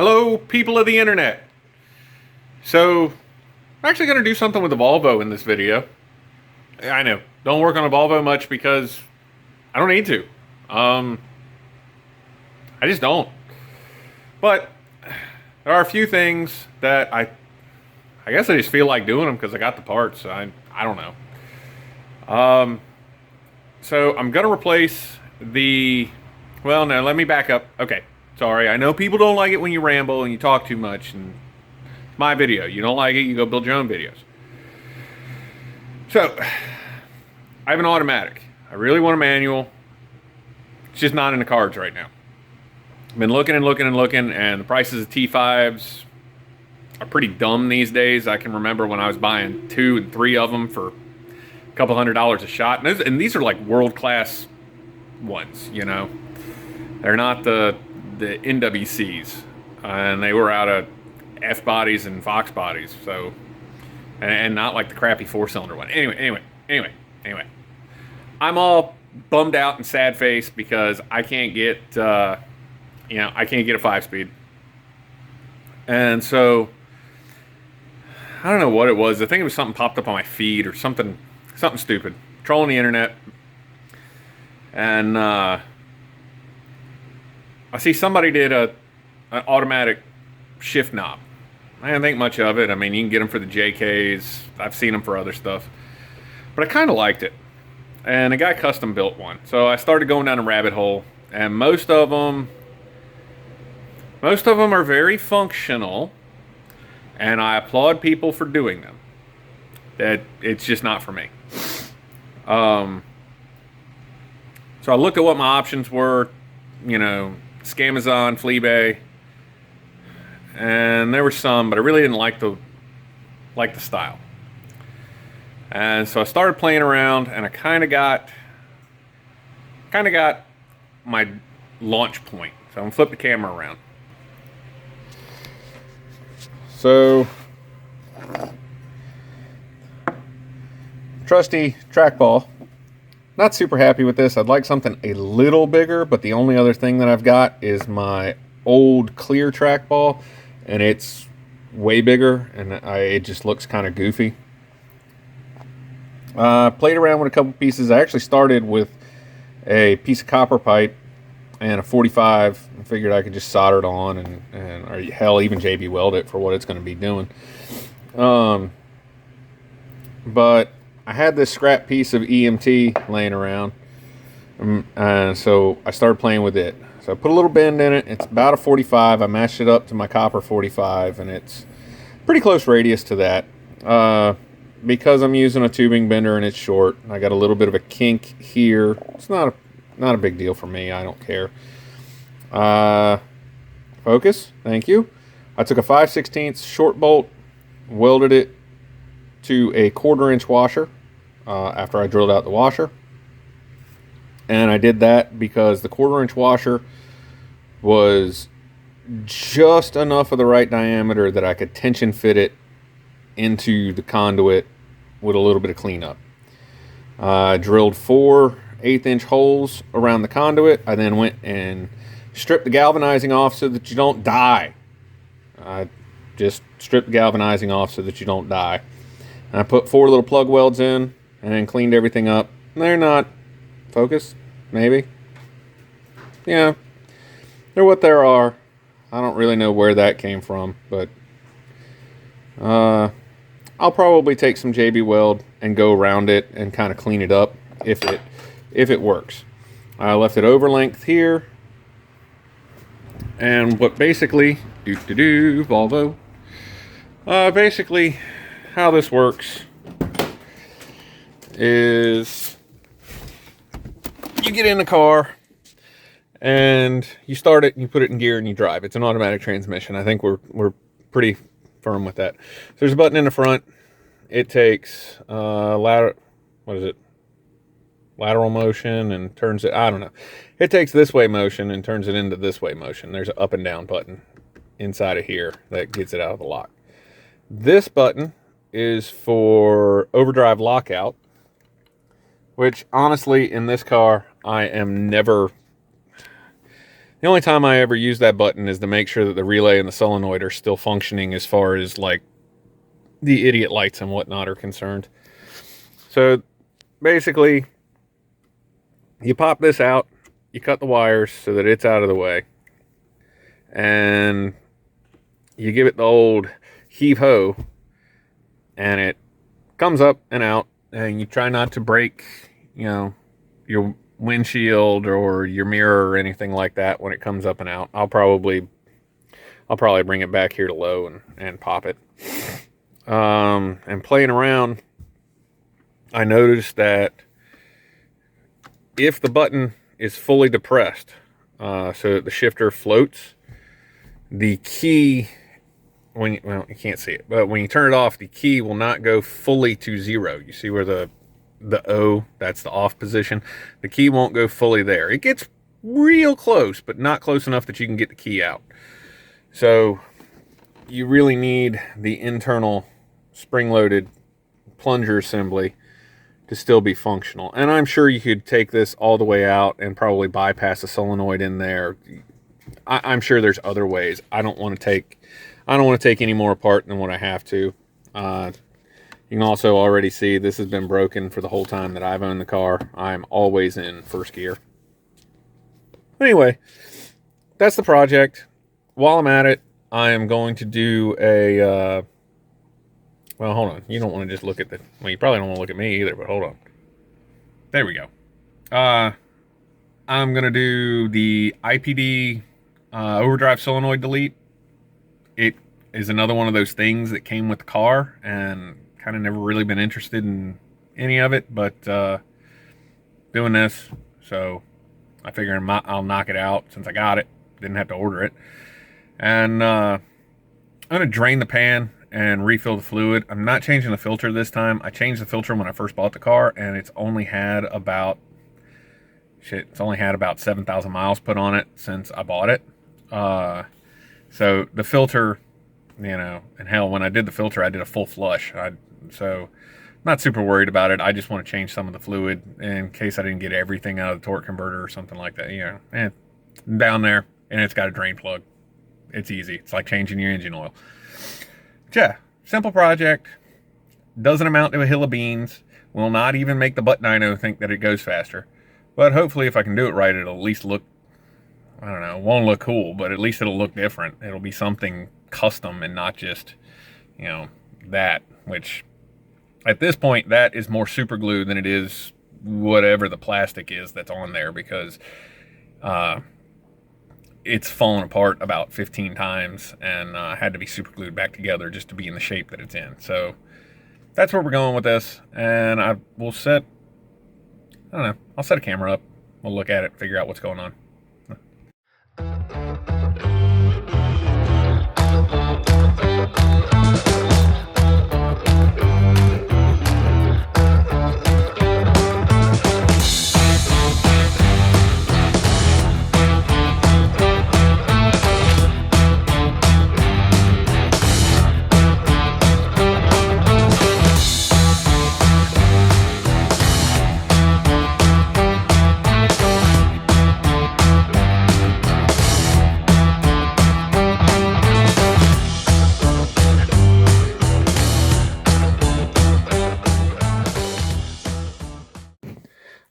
Hello, people of the internet. So, I'm actually going to do something with the Volvo in this video. I know, don't work on a Volvo much because I don't need to. I just don't. But there are a few things that I guess I just feel like doing them because I got the parts. I don't know. So I'm going to replace the... Well, no, let me back up. Okay, sorry. I know people don't like it when you ramble and you talk too much. And it's my video. You don't like it, you go build your own videos. So, I have an automatic. I really want a manual. It's just not in the cards right now. I've been looking and looking and looking, and the prices of T5s are pretty dumb these days. I can remember when I was buying 2 and 3 of them for a couple $100 a shot. And these are like world-class ones, you know. They're not the NWCs. And they were out of F bodies and Fox bodies. So, and not like the crappy 4-cylinder one. Anyway. I'm all bummed out and sad faced because I can't get, I can't get a 5-speed. And so, I don't know what it was. I think it was something popped up on my feed or something stupid. Trolling the internet. And I see somebody did an automatic shift knob. I didn't think much of it. I mean, you can get them for the JKs. I've seen them for other stuff. But I kind of liked it. And a guy custom built one. So I started going down a rabbit hole. And most of them are very functional. And I applaud people for doing them. That it's just not for me. So I looked at what my options were, Scamazon, Fleabay, and there were some, but I really didn't like the style. And so I started playing around, and I kind of got my launch point. So I'm gonna flip the camera around. So, trusty trackball. Not super happy with this. I'd like something a little bigger, but the only other thing that I've got is my old clear trackball, and it's way bigger, and it just looks kind of goofy. Played around with a couple pieces. I actually started with a piece of copper pipe and a 45. I figured I could just solder it on or hell, even JB weld it for what it's going to be doing. But I had this scrap piece of EMT laying around, and so I started playing with it. So I put a little bend in it. It's about a 45. I matched it up to my copper 45, and it's pretty close radius to that. Because I'm using a tubing bender and it's short, I got a little bit of a kink here. It's not a big deal for me. I don't care. Focus. Thank you. I took a 5/16 short bolt, welded it to a 1/4 inch washer after I drilled out the washer. And I did that because the 1/4 inch washer was just enough of the right diameter that I could tension fit it into the conduit with a little bit of cleanup. I drilled 4 1/8 inch holes around the conduit. I then went and stripped the galvanizing off so that you don't die. Just strip the galvanizing off so that you don't die. And I put 4 little plug welds in and then cleaned everything up. They're not focused, maybe. Yeah, they're what there are. I don't really know where that came from, but I'll probably take some JB weld and go around it and kind of clean it up if it works. I left it over length here, and what basically Volvo. Basically, how this works is you get in the car and you start it and you put it in gear and you drive. It's an automatic transmission. I think we're pretty firm with that. So there's a button in the front. It takes lateral motion and turns it, I don't know. It takes this way motion and turns it into this way motion. There's an up and down button inside of here that gets it out of the lock. This button is for overdrive lockout, which honestly in this car I am never The only time I ever use that button is to make sure that the relay and the solenoid are still functioning as far as like the idiot lights and whatnot are concerned. So basically, you pop this out, you cut the wires so that it's out of the way, and you give it the old heave-ho, and it comes up and out, and you try not to break, your windshield or your mirror or anything like that when it comes up and out. I'll probably bring it back here to low and pop it. And playing around, I noticed that if the button is fully depressed, so that the shifter floats, the key, you can't see it, but when you turn it off, the key will not go fully to 0. You see where the O, that's the off position. The key won't go fully there. It gets real close, but not close enough that you can get the key out. So you really need the internal spring-loaded plunger assembly to still be functional. And I'm sure you could take this all the way out and probably bypass a solenoid in there. I'm sure there's other ways. I don't want to take any more apart than what I have to. You can also already see this has been broken for the whole time that I've owned the car. I'm always in first gear. Anyway, that's the project. While I'm at it, I am going to do a, well, hold on. You don't want to just look at well, you probably don't want to look at me either, but hold on. There we go. I'm going to do the IPD overdrive solenoid delete. It is another one of those things that came with the car, and kind of never really been interested in any of it, but doing this, so I figure I'll knock it out since I got it. Didn't have to order it. And I'm going to drain the pan and refill the fluid. I'm not changing the filter this time. I changed the filter when I first bought the car, and it's only had about 7,000 miles put on it since I bought it. So the filter, and hell, when I did the filter, I did a full flush. So not super worried about it. I just want to change some of the fluid in case I didn't get everything out of the torque converter or something like that. And down there, and it's got a drain plug. It's easy. It's like changing your engine oil. But yeah, simple project. Doesn't amount to a hill of beans. Will not even make the butt dyno think that it goes faster. But hopefully, if I can do it right, it'll at least look, I don't know, it won't look cool, but at least it'll look different. It'll be something custom and not just, that, which at this point, that is more super glue than it is whatever the plastic is that's on there, because it's fallen apart about 15 times and had to be super glued back together just to be in the shape that it's in. So that's where we're going with this. And I'll set a camera up. We'll look at it, figure out what's going on.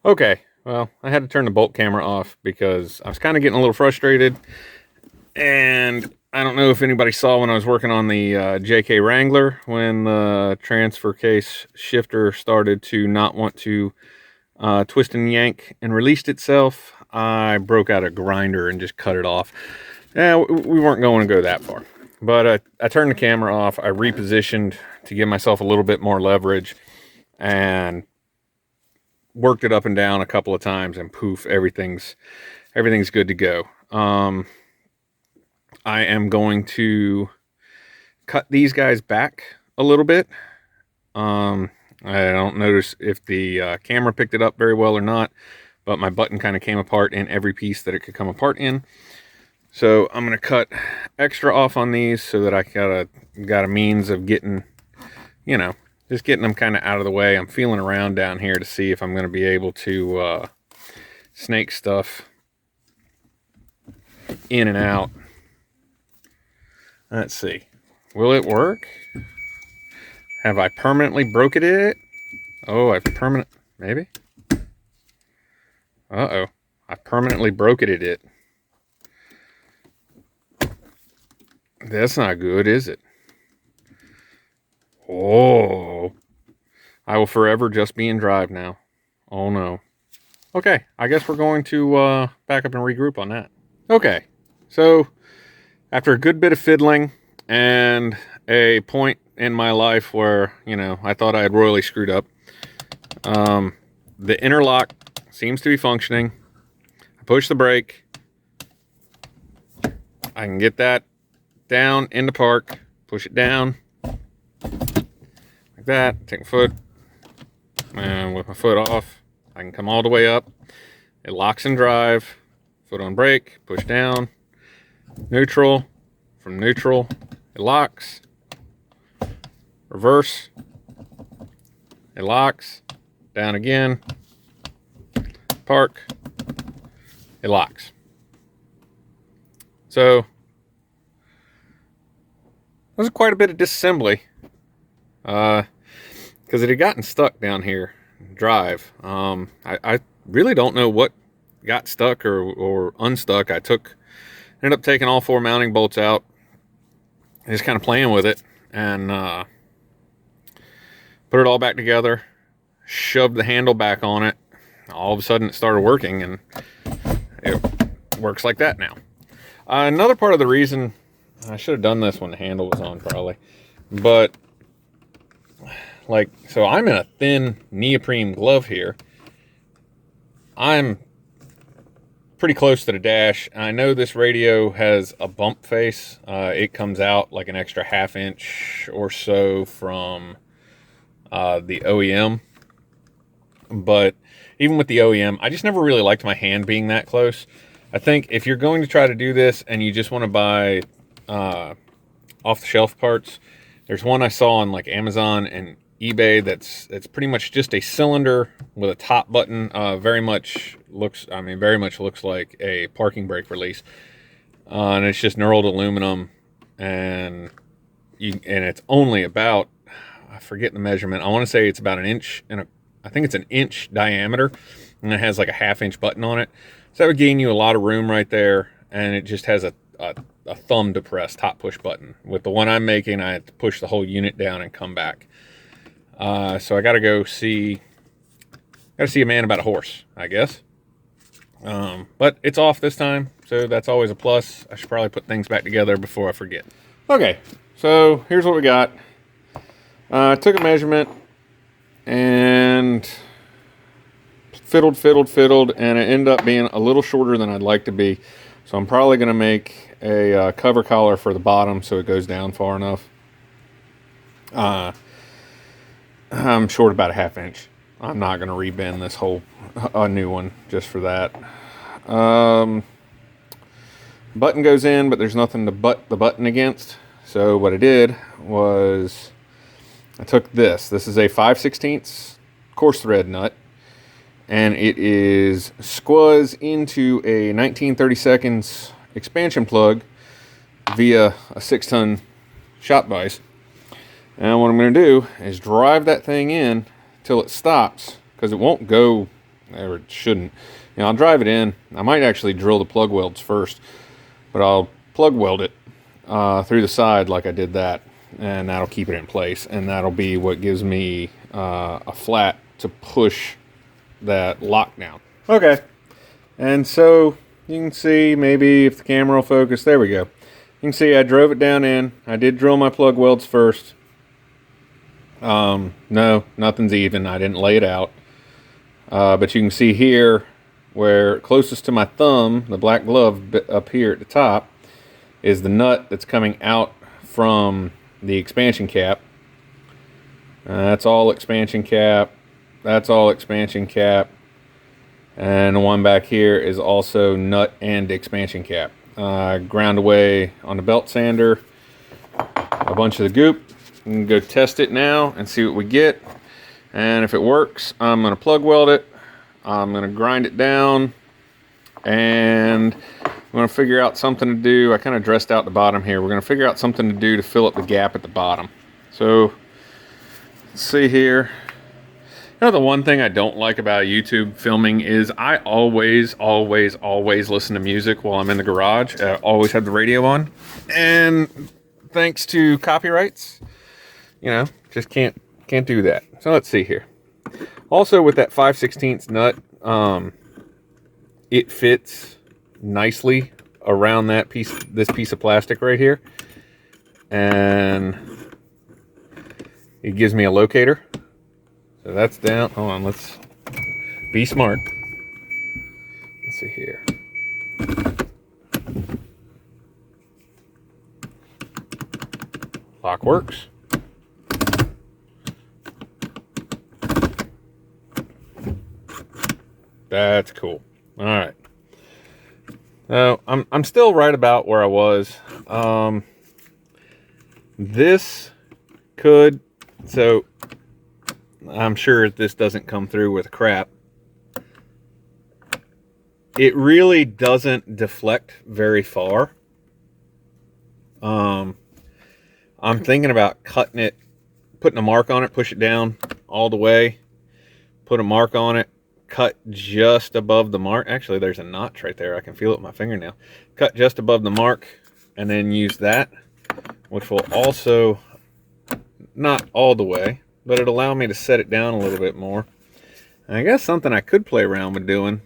Okay, well, I had to turn the bolt camera off because I was kind of getting a little frustrated, and I don't know if anybody saw when I was working on the JK Wrangler, when the transfer case shifter started to not want to twist and yank and released itself. I broke out a grinder and just cut it off. Yeah, we weren't going to go that far, but I turned the camera off. I repositioned to give myself a little bit more leverage, and worked it up and down a couple of times, and poof, everything's good to go. I am going to cut these guys back a little bit. I don't notice if the camera picked it up very well or not, but my button kind of came apart in every piece that it could come apart in. So I'm going to cut extra off on these so that I got a means of getting, just getting them kind of out of the way. I'm feeling around down here to see if I'm going to be able to snake stuff in and out. Let's see. Will it work? Have I permanently broken it? Oh, maybe? Uh-oh. I permanently broke it. That's not good, is it? Oh. I will forever just be in drive now. Oh no. Okay, I guess we're going to back up and regroup on that. Okay, so after a good bit of fiddling and a point in my life where, you know, I thought I had royally screwed up, the interlock seems to be functioning. I push the brake. I can get that down into park, push it down like that, take my foot, and with my foot off, I can come all the way up. It locks in drive, foot on brake, push down, neutral, from neutral, it locks, reverse, it locks, down again, park, it locks. So, there's quite a bit of disassembly, because it had gotten stuck down here, drive. I really don't know what got stuck or unstuck. Ended up taking all 4 mounting bolts out, and just kind of playing with it, and put it all back together, shoved the handle back on it. All of a sudden it started working, and it works like that now. Another part of the reason, I should have done this when the handle was on probably, but like, so I'm in a thin neoprene glove here. I'm pretty close to the dash. I know this radio has a bump face. It comes out like an extra 1/2 inch or so from the OEM. But even with the OEM, I just never really liked my hand being that close. I think if you're going to try to do this and you just want to buy off-the-shelf parts, there's one I saw on like Amazon and eBay that's pretty much just a cylinder with a top button. Very much looks like a parking brake release, and it's just knurled aluminum, and it's only about, I forget the measurement. I want to say it's about 1 inch I think it's 1 inch diameter, and it has like a 1/2 inch button on it. So that would gain you a lot of room right there, and it just has a thumb to press top push button. With the one I'm making, I have to push the whole unit down and come back. So I got to go see a man about a horse, I guess. But it's off this time, so that's always a plus. I should probably put things back together before I forget. Okay, so here's what we got. I took a measurement and fiddled, and it ended up being a little shorter than I'd like to be. So I'm probably going to make a cover collar for the bottom so it goes down far enough. I'm short about a 1/2 inch. I'm not going to rebend this whole new one just for that. Button goes in, but there's nothing to butt the button against. So what I did was I took this. This is a 5/16 coarse thread nut, and it is squaz into a 1932 expansion plug via a 6-ton shop vise. And what I'm going to do is drive that thing in till it stops, because it won't go, or it shouldn't. You know, I'll drive it in. I might actually drill the plug welds first, but I'll plug weld it through the side like I did that, and that'll keep it in place, and that'll be what gives me a flat to push that lock down. Okay, and so you can see, maybe if the camera will focus, there we go. You can see I drove it down in. I did drill my plug welds first. No, nothing's even. I didn't lay it out. But you can see here where closest to my thumb, the black glove up here at the top, is the nut that's coming out from the expansion cap. That's all expansion cap. That's all expansion cap. And the one back here is also nut and expansion cap. Ground away on the belt sander a bunch of the goop. We can go test it now and see what we get. And if it works, I'm going to plug weld it. I'm going to grind it down. And We're going to figure out something to do. I kind of dressed out the bottom here. We're going to figure out something to do to fill up the gap at the bottom. So, let's see here. You know, the one thing I don't like about YouTube filming is I always listen to music while I'm in the garage. I always have the radio on. And thanks to copyrights, you know, just can't do that. So let's see here. Also with that 5/16 nut, it fits nicely around that piece, this piece of plastic right here. And it gives me a locator. So that's down. Hold on, let's be smart. Let's see here. Lock works. That's cool. All right. Now I'm still right about where I was. This could, so I'm sure this doesn't come through with crap. It really doesn't deflect very far. I'm thinking about cutting it, putting a mark on it, push it down all the way, put a mark on it, cut just above the mark. Actually, there's a notch right there. I can feel it with my fingernail. Cut just above the mark and then use that, which will also, not all the way, but it'll allow me to set it down a little bit more. And I guess something I could play around with doing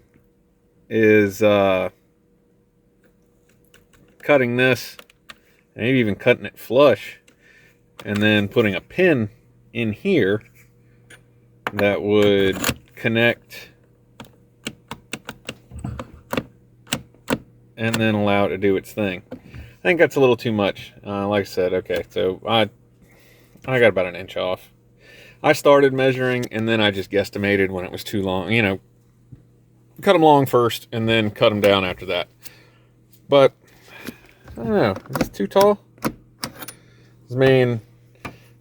is cutting this, maybe even cutting it flush, and then putting a pin in here that would connect and then allow it to do its thing. I think that's a little too much. Like I said, okay, so I got about an inch off. I started measuring and then I just guesstimated when it was too long. You know, cut them long first and then cut them down after that. But I don't know, is this too tall? I mean,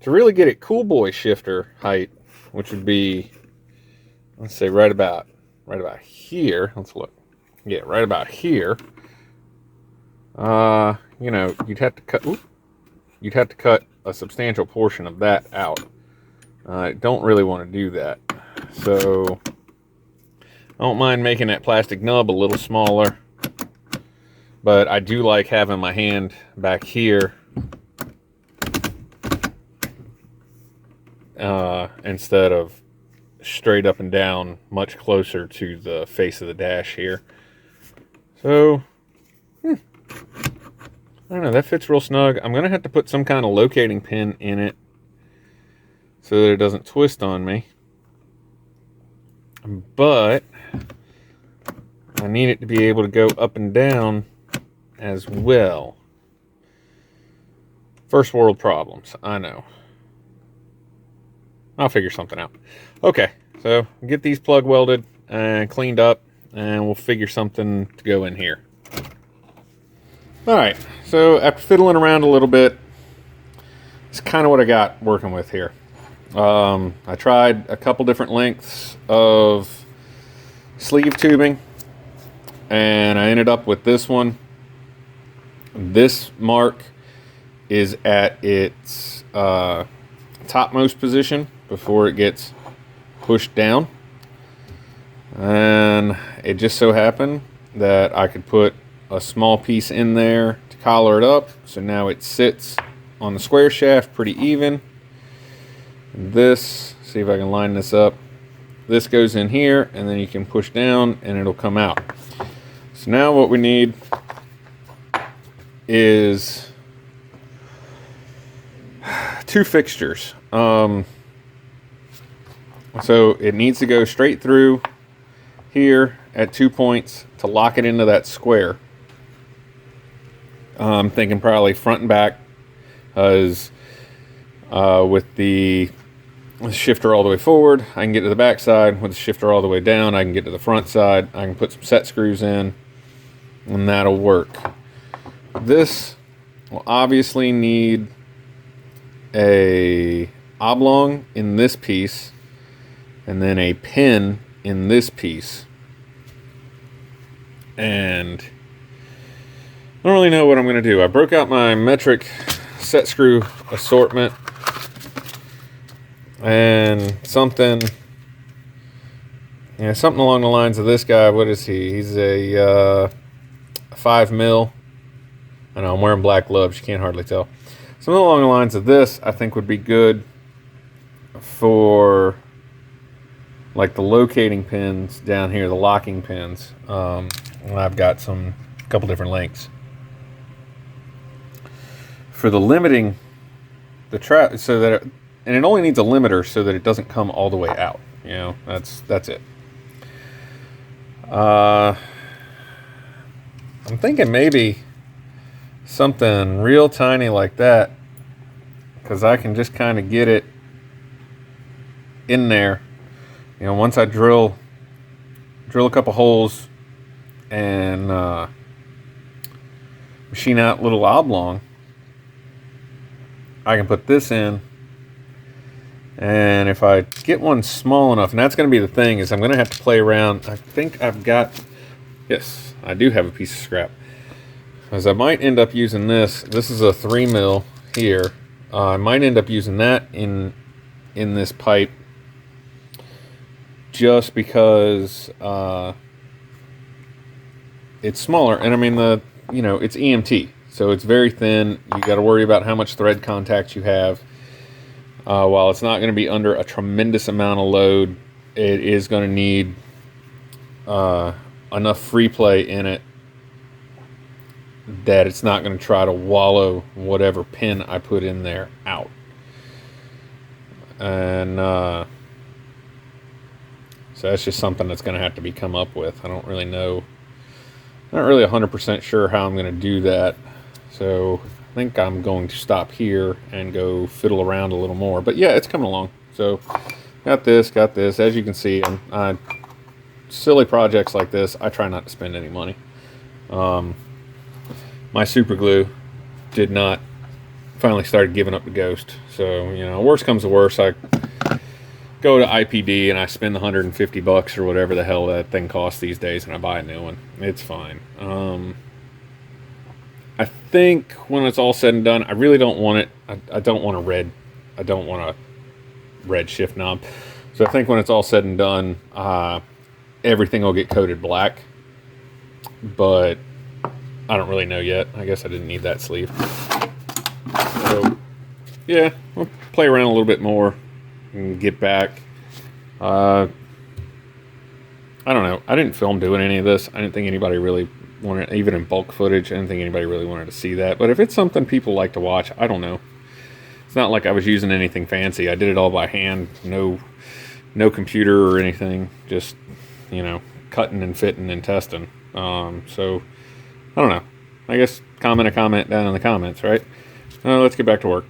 to really get it cool boy shifter height, which would be, let's say right about here. Let's look. Yeah, right about here. You know, you'd have to cut a substantial portion of that out. I don't really want to do that. So I don't mind making that plastic nub a little smaller, but I do like having my hand back here instead of straight up and down, much closer to the face of the dash here. So I don't know, that fits real snug. I'm gonna have to put some kind of locating pin in it so that it doesn't twist on me, but I need it to be able to go up and down as well. First world problems, I know. I'll figure something out. Okay, so get these plug welded and cleaned up, and we'll figure something to go in here. All right, so after fiddling around a little bit, it's kind of what I got working with here. I tried a couple different lengths of sleeve tubing, and I ended up with this one. This mark is at its topmost position before it gets pushed down, and it just so happened that I could put a small piece in there to collar it up, so now it sits on the square shaft pretty even. This, see if I can line this up, this goes in here and then you can push down and it'll come out. So now what we need is two fixtures. So it needs to go straight through here at 2 points to lock it into that square. I'm thinking probably front and back, as with the shifter all the way forward, I can get to the back side. With the shifter all the way down, I can get to the front side. I can put some set screws in, and that'll work. This will obviously need a oblong in this piece, and then a pin in this piece. And I don't really know what I'm going to do. I broke out my metric set screw assortment and something along the lines of this guy. What is he? He's a 5 mil. I know I'm wearing black gloves. You can't hardly tell. Something along the lines of this, I think, would be good for like the locating pins down here, the locking pins. And I've got a couple different lengths. For the limiting the trap, so that and it only needs a limiter so that it doesn't come all the way out. That's it. I'm thinking maybe something real tiny like that, because I can just kind of get it in there. Once I drill a couple holes and machine out little oblong, I can put this in. And if I get one small enough, and that's going to be the thing, is I'm going to have to play around. I think yes, I do have a piece of scrap. As I might end up using this. This is a 3 mil here. I might end up using that in this pipe, just because it's smaller. And I mean, it's EMT, so it's very thin. You got to worry about how much thread contact you have. While it's not going to be under a tremendous amount of load, it is going to need enough free play in it that it's not going to try to wallow whatever pin I put in there out. And so that's just something that's going to have to be come up with. I don't really know. I'm not really 100% sure how I'm going to do that. So I think I'm going to stop here and go fiddle around a little more. But yeah, it's coming along. So got this. As you can see, silly projects like this, I try not to spend any money. My super glue finally started giving up the ghost. So, worst comes to worst, I go to IPD and I spend the $150 or whatever the hell that thing costs these days, and I buy a new one. It's fine. I think when it's all said and done, I really don't want it. I don't want a red shift knob. So I think when it's all said and done, everything will get coated black. But I don't really know yet. I guess I didn't need that sleeve. So yeah, we'll play around a little bit more and get back. I don't know. I didn't film doing any of this. I didn't think anybody really wanted, even in bulk footage, I didn't think anybody really wanted to see that. But if it's something people like to watch, I don't know. It's not like I was using anything fancy. I did it all by hand. No computer or anything. Just, cutting and fitting and testing. So, I don't know. I guess comment a comment down in the comments, right? Let's get back to work.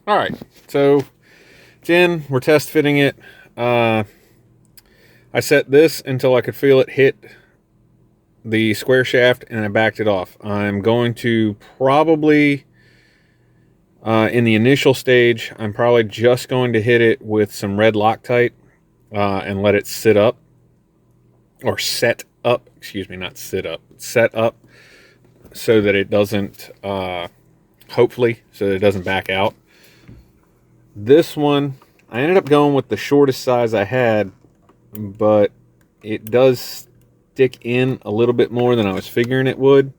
All right, so it's in. We're test fitting it. I set this until I could feel it hit the square shaft, and I backed it off. I'm going to probably, in the initial stage, I'm probably just going to hit it with some red Loctite and let it sit up, or set up, excuse me, not sit up, set up, so that it doesn't, hopefully, so that it doesn't back out. This one, I ended up going with the shortest size I had, but it does stick in a little bit more than I was figuring it would.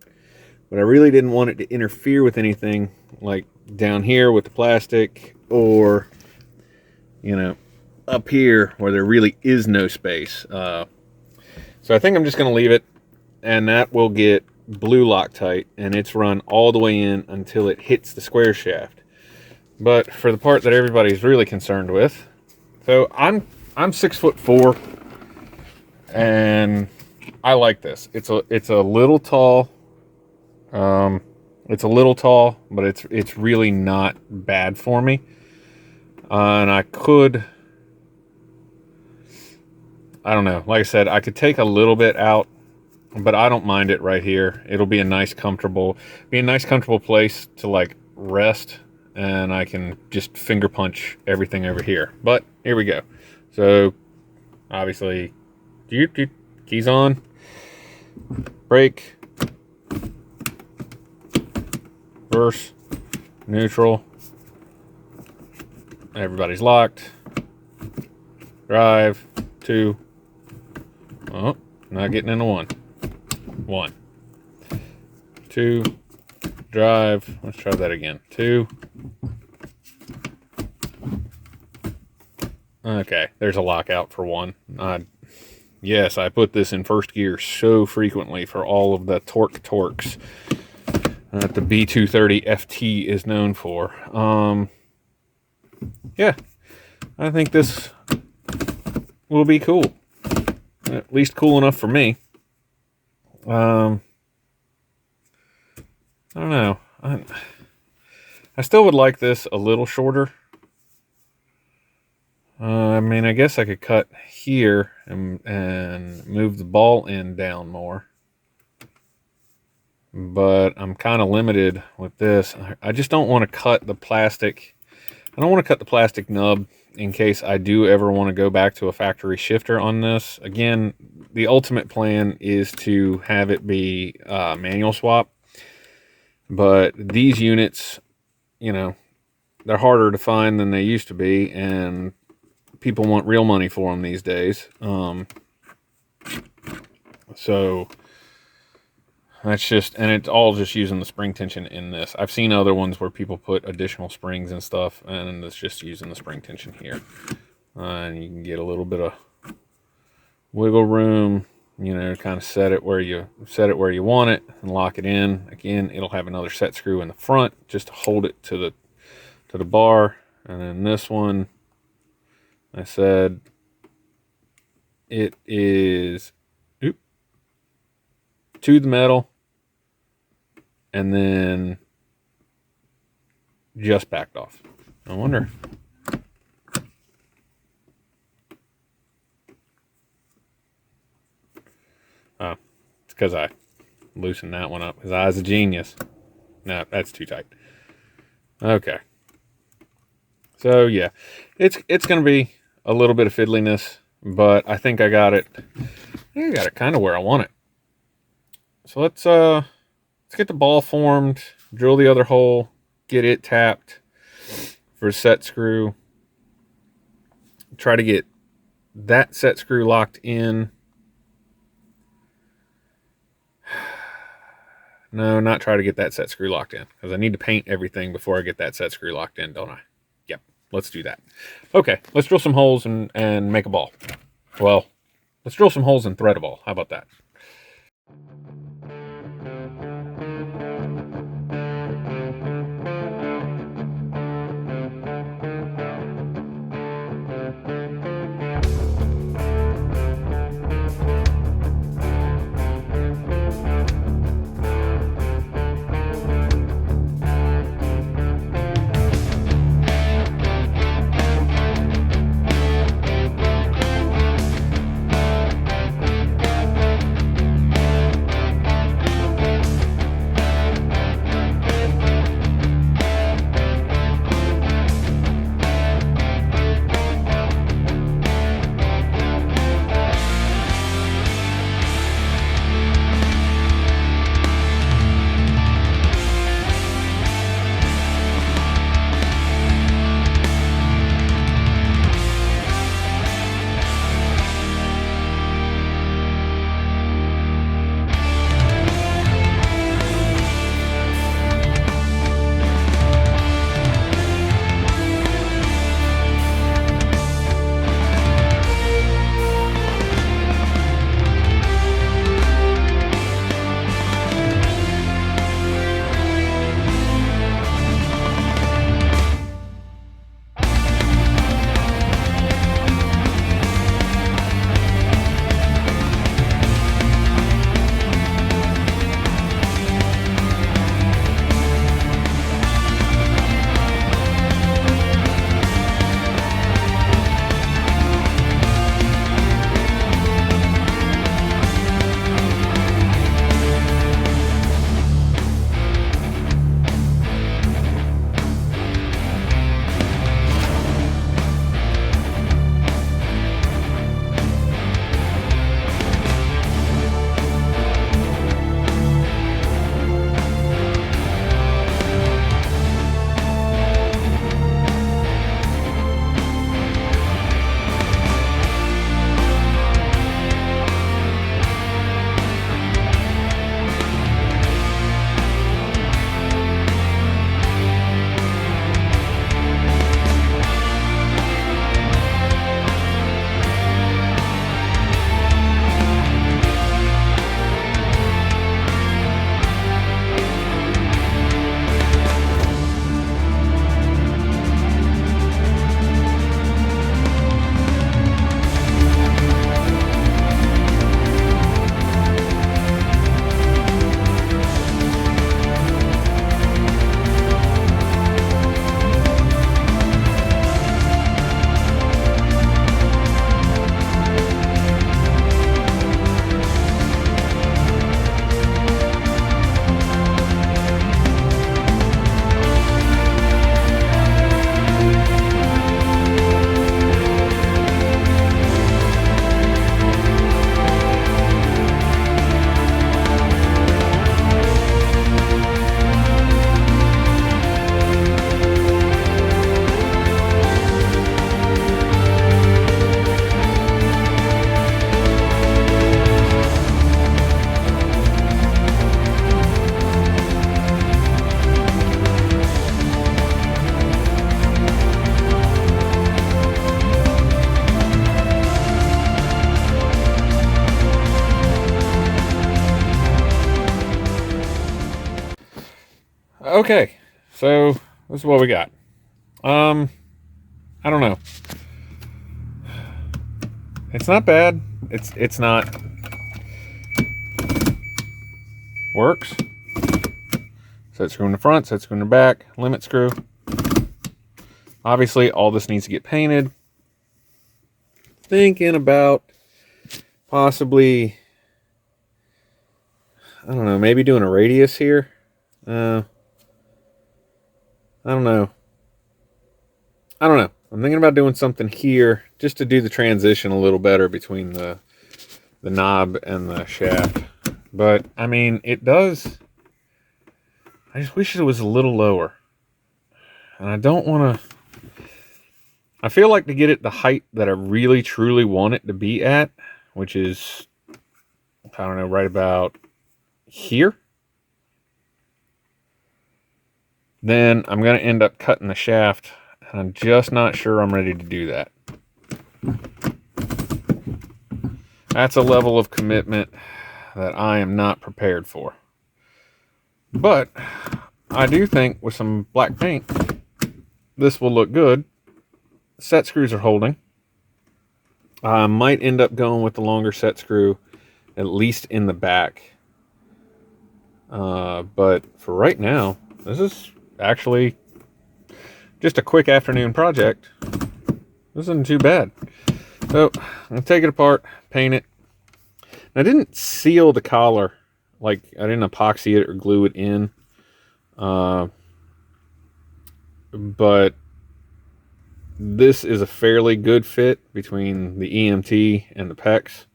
But I really didn't want it to interfere with anything like down here with the plastic, or, you know, up here where there really is no space. So I think I'm just going to leave it, and that will get blue Loctite, and it's run all the way in until it hits the square shaft. But for the part that everybody's really concerned with, so I'm 6'4", and I like this. It's a little tall. It's a little tall, but it's really not bad for me. And I don't know. Like I said, I could take a little bit out, but I don't mind it right here. It'll be a nice comfortable place to like rest, and I can just finger punch everything over here. But here we go. So obviously, keys on, brake, reverse, neutral, everybody's locked, drive, 2, oh, not getting into 1, 2, drive, let's try that again, 2, okay, there's a lockout for 1. Yes, I put this in first gear so frequently for all of the torques that the B230 FT is known for. Yeah, I think this will be cool. At least cool enough for me. I don't know. I still would like this a little shorter. I mean, I guess I could cut here and move the ball end down more. But I'm kind of limited with this. I just don't want to cut the plastic. I don't want to cut the plastic nub in case I do ever want to go back to a factory shifter on this. Again, the ultimate plan is to have it be manual swap. But these units, you know, they're harder to find than they used to be, and people want real money for them these days. So that's just, and it's all just using the spring tension in this. I've seen other ones where people put additional springs and stuff, and it's just using the spring tension here. And you can get a little bit of wiggle room, you know, kind of set it where you want it and lock it in. Again, it'll have another set screw in the front just to hold it to the bar. And then this one, I said it is to the metal and then just backed off. I wonder. Oh, it's because I loosened that one up because I was a genius. No, that's too tight. Okay. So yeah, it's going to be a little bit of fiddliness, but I think I got it kind of where I want it. So let's get the ball formed, drill the other hole, get it tapped for a set screw. Try to get that set screw locked in. No, not try to get that set screw locked in, because I need to paint everything before I get that set screw locked in, don't I? Yep, let's do that. Okay, let's drill some holes and make a ball. Well, let's drill some holes and thread a ball. How about that? Okay, so this is what we got. I don't know. It's not bad. It's not. Works. Set screw in the front, set screw in the back, limit screw. Obviously, all this needs to get painted. Thinking about possibly, I don't know, maybe doing a radius here. I don't know. I'm thinking about doing something here just to do the transition a little better between the knob and the shaft. But, I mean, it does. I just wish it was a little lower. And I don't want to. I feel like to get it the height that I really, truly want it to be at, which is, I don't know, right about here, then I'm going to end up cutting the shaft. And I'm just not sure I'm ready to do that. That's a level of commitment that I am not prepared for. But I do think with some black paint, this will look good. Set screws are holding. I might end up going with the longer set screw, at least in the back. But for right now, this is actually just a quick afternoon project. This isn't too bad. So I'm going to take it apart, paint it. I didn't seal the collar, like I didn't epoxy it or glue it in. But this is a fairly good fit between the EMT and the PEX.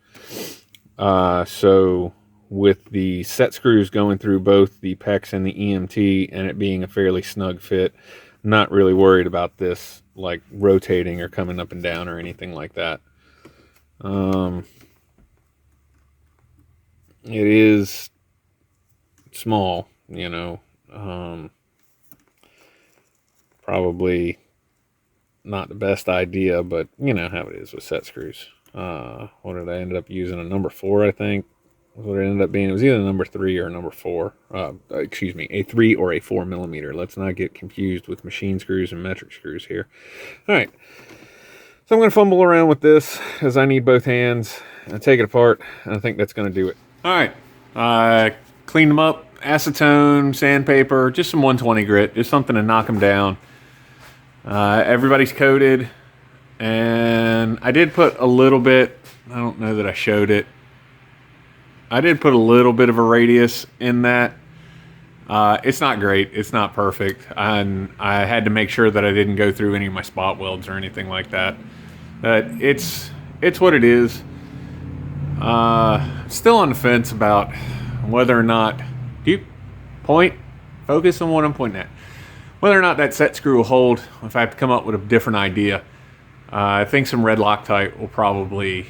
So with the set screws going through both the PEX and the EMT and it being a fairly snug fit, I'm not really worried about this like rotating or coming up and down or anything like that. It is small, you know, probably not the best idea, but you know how it is with set screws. What did I end up using? A number 4, I think. What it ended up being, it was either number 3 or number 4. Excuse me, a 3 or a 4 millimeter. Let's not get confused with machine screws and metric screws here. All right, so I'm going to fumble around with this as I need both hands and take it apart, and I think that's going to do it. All right, I cleaned them up, acetone, sandpaper, just some 120 grit, just something to knock them down. Everybody's coated, and I did put a little bit, I don't know that I showed it, I did put a little bit of a radius in that. It's not great, it's not perfect, and I had to make sure that I didn't go through any of my spot welds or anything like that. But it's what it is. Still on the fence about whether or not, focus on what I'm pointing at. Whether or not that set screw will hold, if I have to come up with a different idea. I think some red Loctite will probably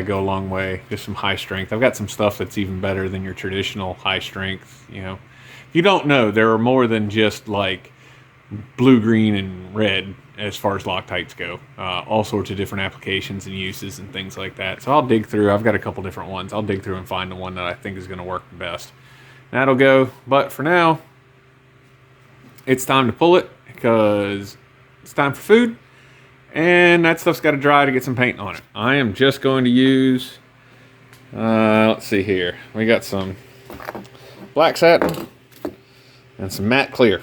go a long way. Just some high strength. I've got some stuff that's even better than your traditional high strength. You know, if you don't know, there are more than just like blue, green, and red as far as Loctites go. All sorts of different applications and uses and things like that. So I'll dig through. I've got a couple different ones. I'll dig through and find the one that I think is going to work the best. That'll go. But for now, it's time to pull it because it's time for food. And that stuff's got to dry to get some paint on it. I am just going to use, let's see here. We got some black satin and some matte clear.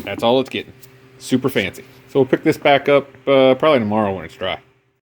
That's all it's getting. Super fancy. So we'll pick this back up probably tomorrow when it's dry.